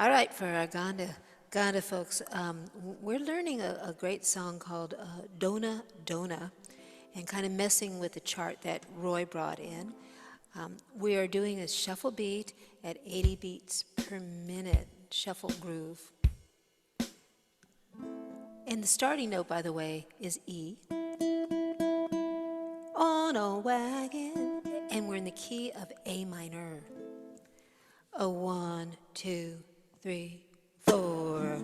All right, for our Gonda folks, we're learning a great song called Donna, Donna, and kind of messing with the chart that Roy brought in. We are doing a shuffle beat at 80 beats per minute, shuffle groove. And the starting note, by the way, is E. On a wagon, and we're in the key of A minor. A 1, 2, 3, 4.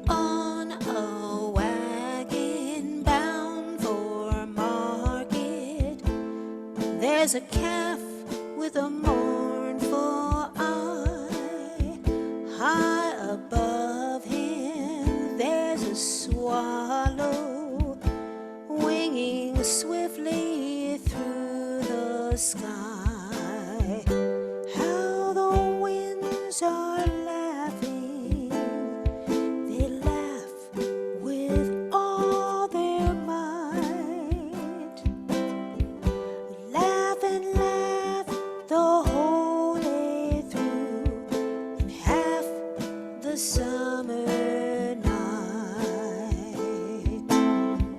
On a wagon bound for market, there's a calf with a mournful eye. High above him there's a swallow winging swiftly through the sky. How the winds are laughing, they laugh with all their might. Laugh and laugh the whole day through, and half the summer night.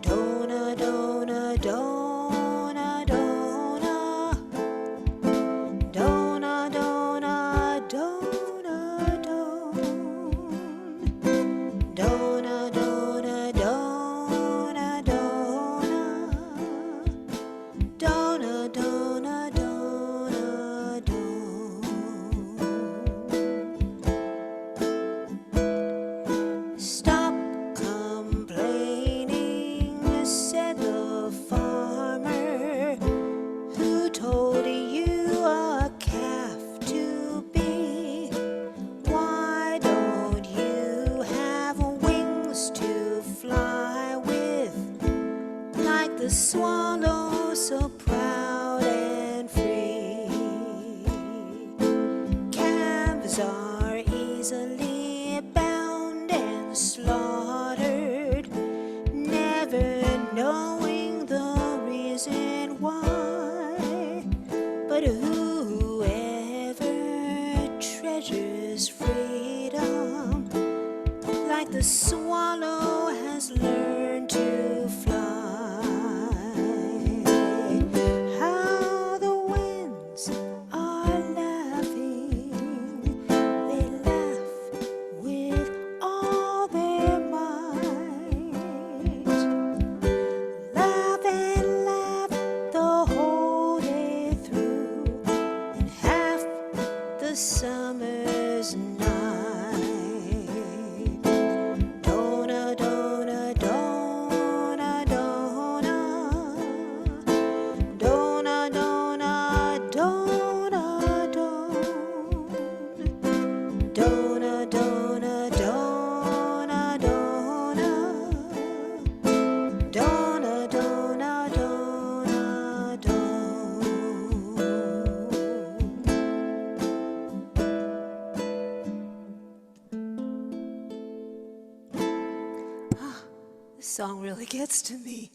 Donna, Donna, Donna, Donna, Donna, Donna, Donna, Donna, Donna, Donna, Donna, Donna, Donna, Donna. Stop complaining, said the farmer, who told you a calf to be. Why don't you have wings to fly with, like the swallow, so proud and free? Calves are easily bound and slaughtered, never knowing the reason why. But whoever treasures freedom, like the swallow, has learned to fly. How the winds are laughing, they laugh with all their might. Laugh and laugh the whole day through, and half the summer's night. Donna, Donna, Donna, Donna, Donna, Donna, Donna, Donna, Donna, Donna, Donna, Donna, Donna, This song really gets to me.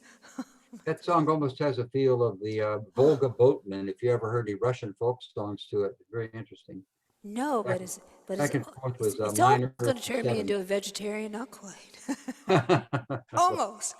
That song almost has a feel of the Volga Boatman, if you ever heard the Russian folk songs to it. Very interesting. No, Back, but back and forth was it's almost minor going to turn me seven. into a vegetarian. Not quite. Almost.